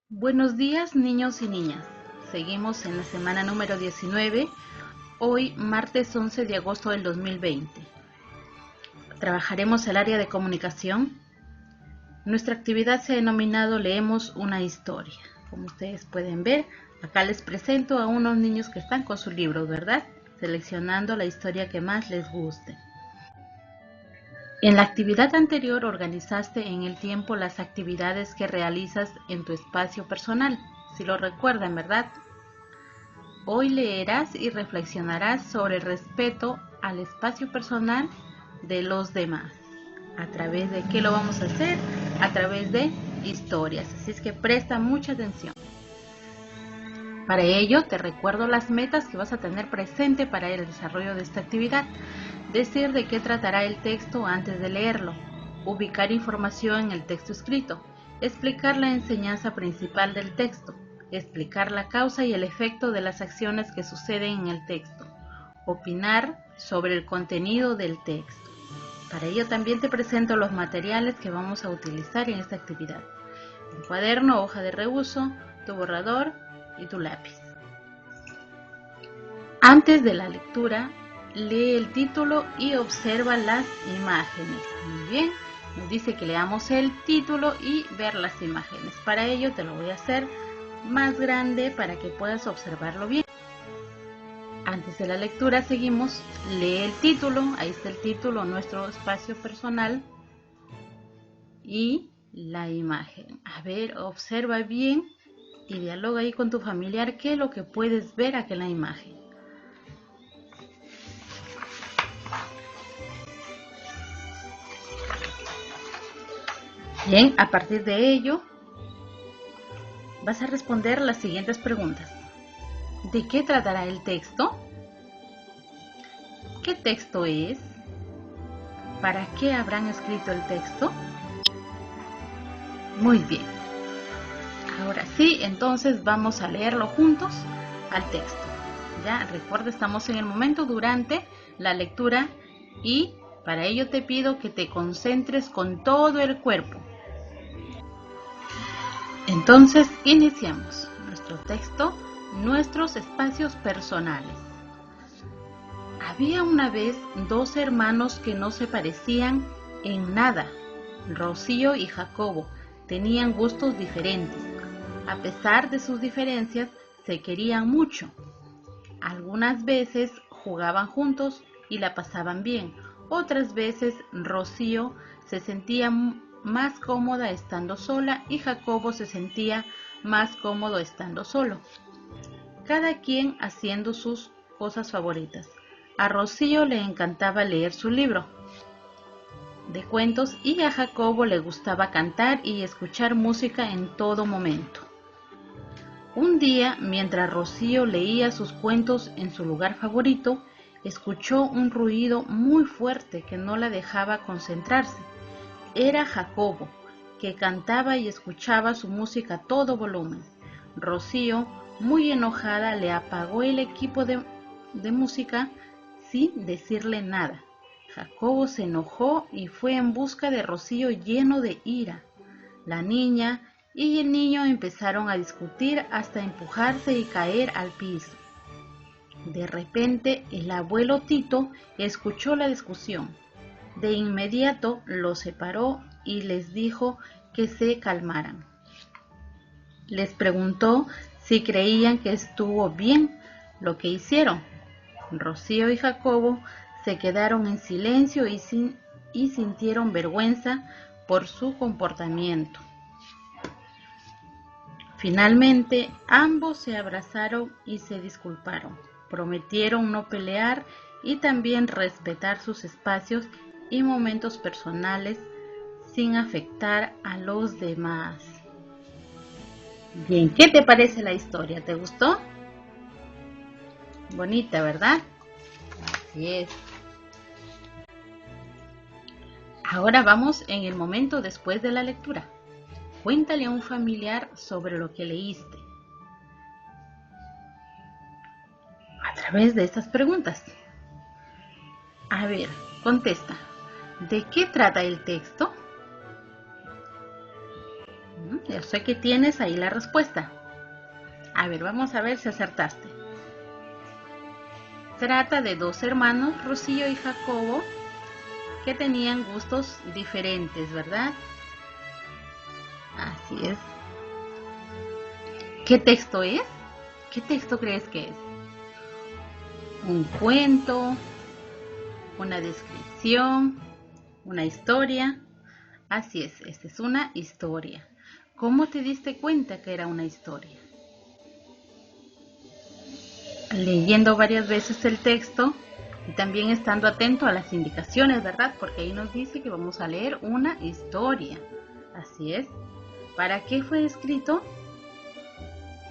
Buenos días, niños y niñas. Seguimos en la semana número 19, hoy martes 11 de agosto del 2020. Trabajaremos el área de comunicación. Nuestra actividad se ha denominado Leemos una historia. Como ustedes pueden ver, acá les presento a unos niños que están con su libro, ¿verdad? Seleccionando la historia que más les guste. En la actividad anterior organizaste en el tiempo las actividades que realizas en tu espacio personal, si lo recuerdan, ¿verdad? Hoy leerás y reflexionarás sobre el respeto al espacio personal de los demás. ¿A través de qué lo vamos a hacer? A través de historias, así es que presta mucha atención. Para ello, te recuerdo las metas que vas a tener presente para el desarrollo de esta actividad. Decir de qué tratará el texto antes de leerlo, ubicar información en el texto escrito, explicar la enseñanza principal del texto, explicar la causa y el efecto de las acciones que suceden en el texto, opinar sobre el contenido del texto. Para ello también te presento los materiales que vamos a utilizar en esta actividad: un cuaderno, hoja de reuso, tu borrador y tu lápiz. Antes de la lectura, lee el título y observa las imágenes. Muy bien, nos dice que leamos el título y ver las imágenes. Para ello te lo voy a hacer más grande para que puedas observarlo bien. Antes de la lectura seguimos, lee el título, ahí está el título, nuestro espacio personal, y la imagen. A ver, observa bien y dialoga ahí con tu familiar qué es lo que puedes ver aquí en la imagen. Bien, a partir de ello vas a responder las siguientes preguntas. ¿De qué tratará el texto? ¿Qué texto es? ¿Para qué habrán escrito el texto? Muy bien. Ahora sí, entonces vamos a leerlo juntos al texto. Ya, recuerda, estamos en el momento durante la lectura y para ello te pido que te concentres con todo el cuerpo. Entonces, iniciamos nuestro texto, nuestros espacios personales. Había una vez dos hermanos que no se parecían en nada. Rocío y Jacobo tenían gustos diferentes. A pesar de sus diferencias, se querían mucho. Algunas veces jugaban juntos y la pasaban bien. Otras veces Rocío se sentía más cómoda estando sola y Jacobo se sentía más cómodo estando solo. Cada quien haciendo sus cosas favoritas. A Rocío le encantaba leer su libro de cuentos y a Jacobo le gustaba cantar y escuchar música en todo momento. Un día, mientras Rocío leía sus cuentos en su lugar favorito, escuchó un ruido muy fuerte que no la dejaba concentrarse. Era Jacobo, que cantaba y escuchaba su música a todo volumen. Rocío, muy enojada, le apagó el equipo de música sin decirle nada. Jacobo se enojó y fue en busca de Rocío lleno de ira. La niña y el niño empezaron a discutir hasta empujarse y caer al piso. De repente, el abuelo Tito escuchó la discusión. De inmediato los separó y les dijo que se calmaran. Les preguntó si creían que estuvo bien lo que hicieron. Rocío y Jacobo se quedaron en silencio y sintieron vergüenza por su comportamiento. Finalmente, ambos se abrazaron y se disculparon. Prometieron no pelear y también respetar sus espacios y momentos personales sin afectar a los demás. Bien, ¿qué te parece la historia? ¿Te gustó? Bonita, ¿verdad? Así es. Ahora vamos en el momento después de la lectura. Cuéntale a un familiar sobre lo que leíste a través de estas preguntas. A ver, contesta. ¿De qué trata el texto? Yo sé que tienes ahí la respuesta. A ver, vamos a ver si acertaste. Trata de dos hermanos, Rocío y Jacobo, que tenían gustos diferentes, ¿verdad? Así es. ¿Qué texto es? ¿Qué texto crees que es? ¿Un cuento? ¿Una descripción? ¿Una historia? Así es, esta es una historia. ¿Cómo te diste cuenta que era una historia? Leyendo varias veces el texto y también estando atento a las indicaciones, ¿verdad? Porque ahí nos dice que vamos a leer una historia. Así es. ¿Para qué fue escrito?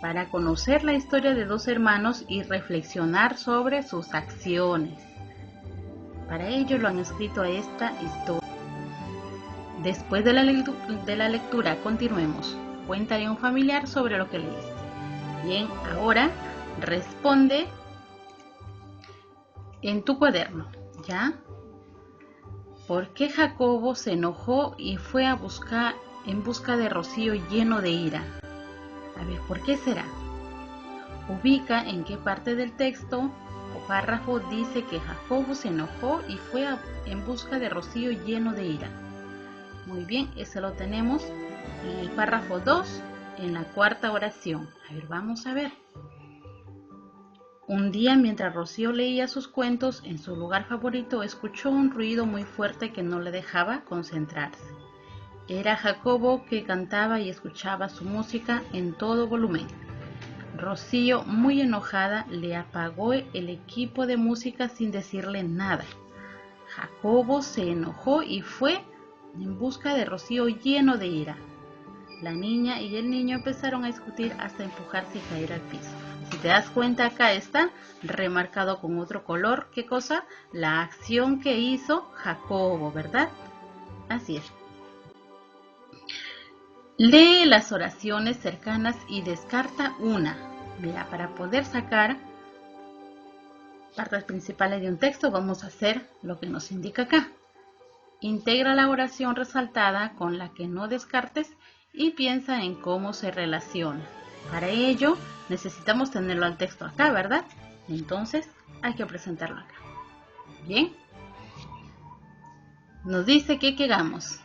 Para conocer la historia de dos hermanos y reflexionar sobre sus acciones. Para ello lo han escrito a esta historia. Después de la lectura, continuemos. Cuéntale a un familiar sobre lo que leíste. Bien, ahora responde en tu cuaderno, ¿ya? ¿Por qué Jacobo se enojó y fue en busca de Rocío lleno de ira? A ver, ¿por qué será? Ubica en qué parte del texto o párrafo dice que Jacobo se enojó y fue en busca de Rocío lleno de ira. Muy bien, eso lo tenemos en el párrafo 2, en la cuarta oración. A ver, vamos a ver. Un día, mientras Rocío leía sus cuentos en su lugar favorito, escuchó un ruido muy fuerte que no le dejaba concentrarse. Era Jacobo, que cantaba y escuchaba su música en todo volumen. Rocío, muy enojada, le apagó el equipo de música sin decirle nada. Jacobo se enojó y fue en busca de Rocío lleno de ira. La niña y el niño empezaron a discutir hasta empujarse y caer al piso. Si te das cuenta, acá está remarcado con otro color. ¿Qué cosa? La acción que hizo Jacobo, ¿verdad? Así es. Lee las oraciones cercanas y descarta una. Mira, para poder sacar partes principales de un texto, vamos a hacer lo que nos indica acá. Integra la oración resaltada con la que no descartes y piensa en cómo se relaciona. Para ello, necesitamos tenerlo al texto acá, ¿verdad? Entonces, hay que presentarlo acá. Bien. Nos dice que hagamos.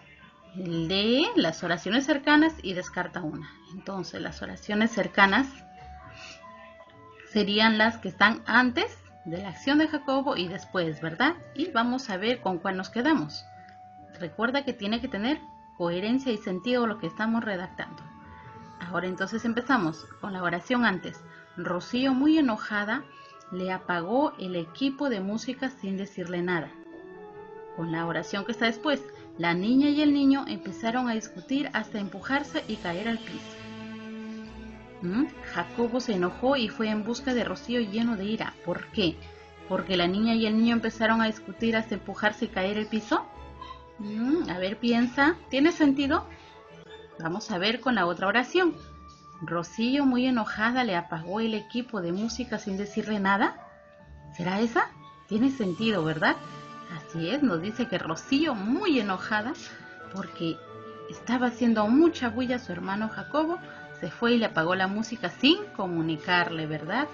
Lee las oraciones cercanas y descarta una. Entonces, las oraciones cercanas serían las que están antes de la acción de Jacobo y después, ¿verdad? Y vamos a ver con cuál nos quedamos. Recuerda que tiene que tener coherencia y sentido lo que estamos redactando. Ahora entonces empezamos con la oración antes. Rocío, muy enojada, le apagó el equipo de música sin decirle nada. Con la oración que está después, la niña y el niño empezaron a discutir hasta empujarse y caer al piso. Jacobo se enojó y fue en busca de Rocío lleno de ira. ¿Por qué? ¿Porque la niña y el niño empezaron a discutir hasta empujarse y caer al piso? A ver, piensa. ¿Tiene sentido? Vamos a ver con la otra oración. Rocío, muy enojada, le apagó el equipo de música sin decirle nada. ¿Será esa? Tiene sentido, ¿verdad? Así es, nos dice que Rocío, muy enojada, porque estaba haciendo mucha bulla a su hermano Jacobo, se fue y le apagó la música sin comunicarle, ¿verdad?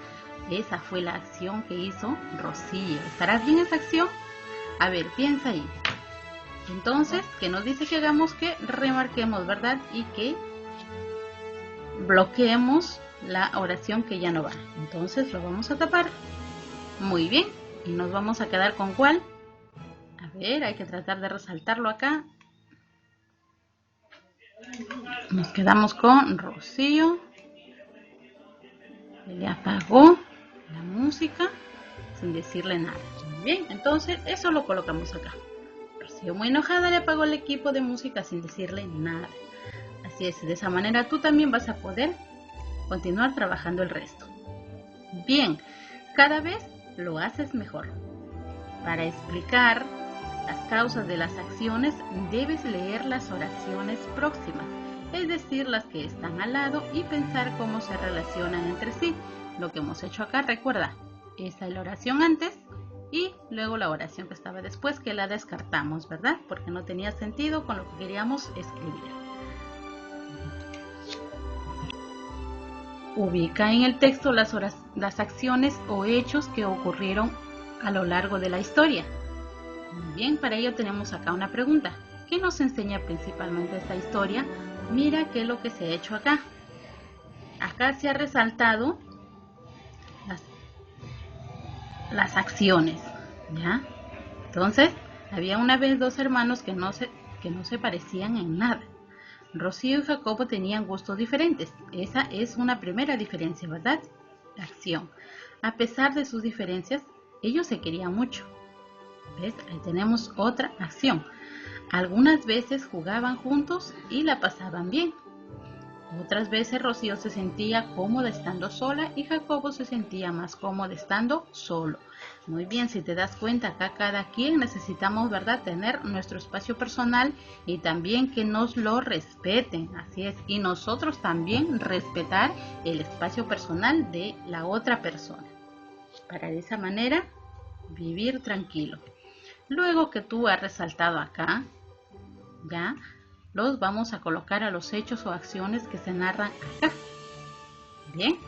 Esa fue la acción que hizo Rocío. ¿Estará bien esa acción? A ver, piensa ahí. Entonces, ¿qué nos dice que hagamos? Que remarquemos, ¿verdad? Y que bloqueemos la oración que ya no va. Entonces lo vamos a tapar. Muy bien. Y nos vamos a quedar con ¿cuál? A ver, hay que tratar de resaltarlo acá. Nos quedamos con Rocío. Le apagó la música sin decirle nada. Muy bien, entonces eso lo colocamos acá. Rocío, muy enojada, le apagó el equipo de música sin decirle nada. Así es, de esa manera tú también vas a poder continuar trabajando el resto. Bien, cada vez lo haces mejor. Para explicar las causas de las acciones, debes leer las oraciones próximas, es decir, las que están al lado, y pensar cómo se relacionan entre sí. Lo que hemos hecho acá, recuerda, esa es la oración antes y luego la oración que estaba después, que la descartamos, ¿verdad? Porque no tenía sentido con lo que queríamos escribir. Ubica en el texto las acciones o hechos que ocurrieron a lo largo de la historia. Muy bien, para ello tenemos acá una pregunta. ¿Qué nos enseña principalmente esta historia? Mira qué es lo que se ha hecho acá. Acá se ha resaltado las acciones, ¿ya? Entonces, había una vez dos hermanos que no se parecían en nada. Rocío y Jacobo tenían gustos diferentes. Esa es una primera diferencia, ¿verdad? Acción. A pesar de sus diferencias, ellos se querían mucho. ¿Ves? Ahí tenemos otra acción. Algunas veces jugaban juntos y la pasaban bien. Otras veces Rocío se sentía cómoda estando sola y Jacobo se sentía más cómodo estando solo. Muy bien, si te das cuenta, acá cada quien necesitamos, ¿verdad?, tener nuestro espacio personal y también que nos lo respeten. Así es, y nosotros también respetar el espacio personal de la otra persona. Para de esa manera vivir tranquilo. Luego que tú has resaltado acá, ¿ya?, los vamos a colocar a los hechos o acciones que se narran acá. Bien,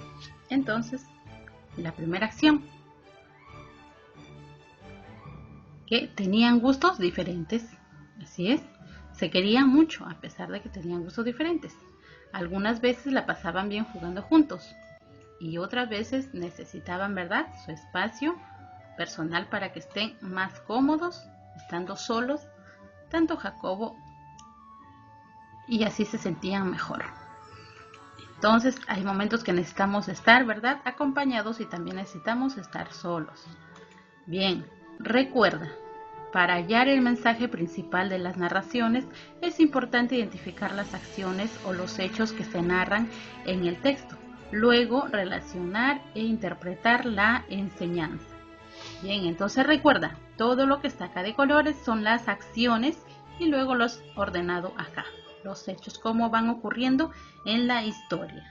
entonces, la primera acción. Que tenían gustos diferentes. Así es, se querían mucho a pesar de que tenían gustos diferentes. Algunas veces la pasaban bien jugando juntos y otras veces necesitaban, ¿verdad?, su espacio personal para que estén más cómodos, estando solos, tanto Jacobo, y así se sentían mejor. Entonces hay momentos que necesitamos estar, ¿verdad?, acompañados y también necesitamos estar solos. Bien, recuerda, para hallar el mensaje principal de las narraciones es importante identificar las acciones o los hechos que se narran en el texto. Luego relacionar e interpretar la enseñanza. Bien, entonces recuerda, todo lo que está acá de colores son las acciones y luego los ordenado acá. Los hechos, cómo van ocurriendo en la historia.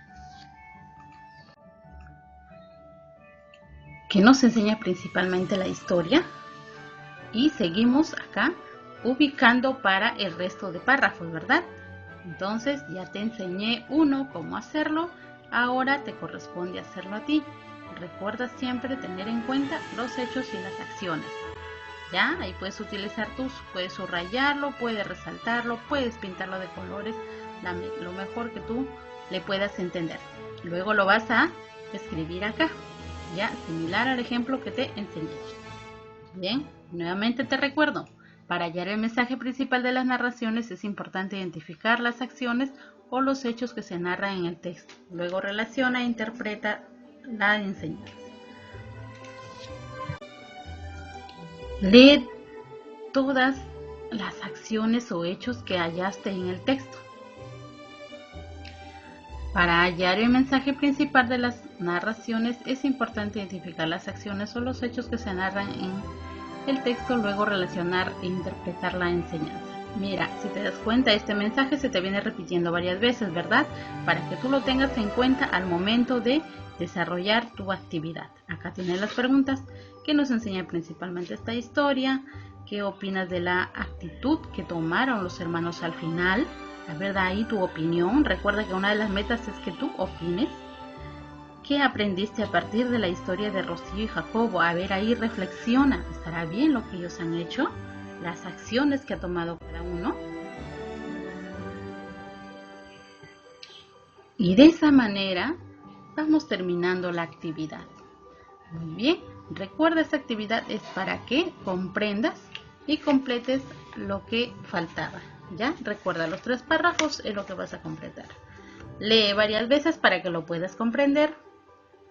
¿Qué nos enseña principalmente la historia? Y seguimos acá ubicando para el resto de párrafos, ¿verdad? Entonces ya te enseñé uno, cómo hacerlo. Ahora te corresponde hacerlo a ti. Recuerda siempre tener en cuenta los hechos y las acciones. ¿Ya? Ahí puedes utilizar puedes subrayarlo, puedes resaltarlo, puedes pintarlo de colores, lo mejor que tú le puedas entender. Luego lo vas a escribir acá, ya, similar al ejemplo que te enseñé. Bien, nuevamente te recuerdo, para hallar el mensaje principal de las narraciones es importante identificar las acciones o los hechos que se narran en el texto. Luego relaciona e interpreta la enseñanza. Lee todas las acciones o hechos que hallaste en el texto. Para hallar el mensaje principal de las narraciones es importante identificar las acciones o los hechos que se narran en el texto, luego relacionar e interpretar la enseñanza. Mira, si te das cuenta, este mensaje se te viene repitiendo varias veces, ¿verdad? Para que tú lo tengas en cuenta al momento de desarrollar tu actividad. Acá tienes las preguntas que nos enseña principalmente esta historia. ¿Qué opinas de la actitud que tomaron los hermanos al final? La verdad, ahí tu opinión. Recuerda que una de las metas es que tú opines. ¿Qué aprendiste a partir de la historia de Rocío y Jacobo? A ver, ahí reflexiona. ¿Estará bien lo que ellos han hecho? Las acciones que ha tomado cada uno. Y de esa manera vamos terminando la actividad. Muy bien, recuerda, esta actividad es para que comprendas y completes lo que faltaba. ¿Ya? Recuerda, los 3 párrafos es lo que vas a completar. Lee varias veces para que lo puedas comprender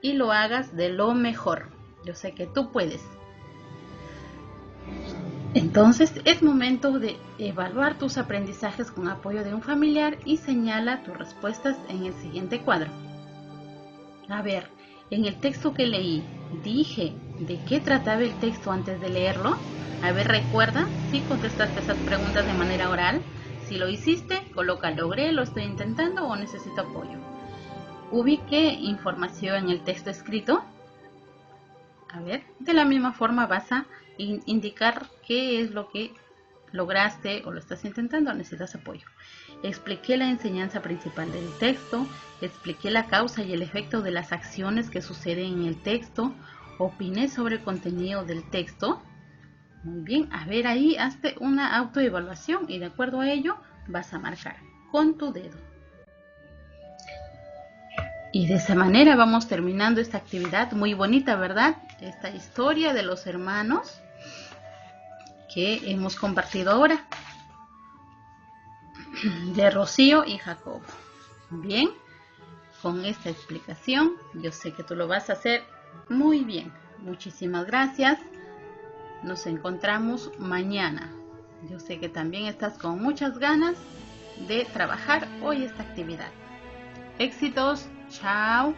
y lo hagas de lo mejor. Yo sé que tú puedes. Entonces es momento de evaluar tus aprendizajes con apoyo de un familiar y señala tus respuestas en el siguiente cuadro. A ver, en el texto que leí, ¿dije de qué trataba el texto antes de leerlo? A ver, recuerda si contestaste esas preguntas de manera oral. Si lo hiciste, coloca logré, lo estoy intentando o necesito apoyo. Ubique información en el texto escrito. A ver, de la misma forma vas a indicar qué es lo que lograste o lo estás intentando, necesitas apoyo. Expliqué la enseñanza principal del texto, expliqué la causa y el efecto de las acciones que suceden en el texto, opiné sobre el contenido del texto. Muy bien, a ver ahí, hazte una autoevaluación y de acuerdo a ello vas a marcar con tu dedo. Y de esa manera vamos terminando esta actividad muy bonita, ¿verdad? Esta historia de los hermanos que hemos compartido ahora, de Rocío y Jacobo. Bien, con esta explicación yo sé que tú lo vas a hacer muy bien. Muchísimas gracias. Nos encontramos mañana. Yo sé que también estás con muchas ganas de trabajar hoy esta actividad. Éxitos. Chao.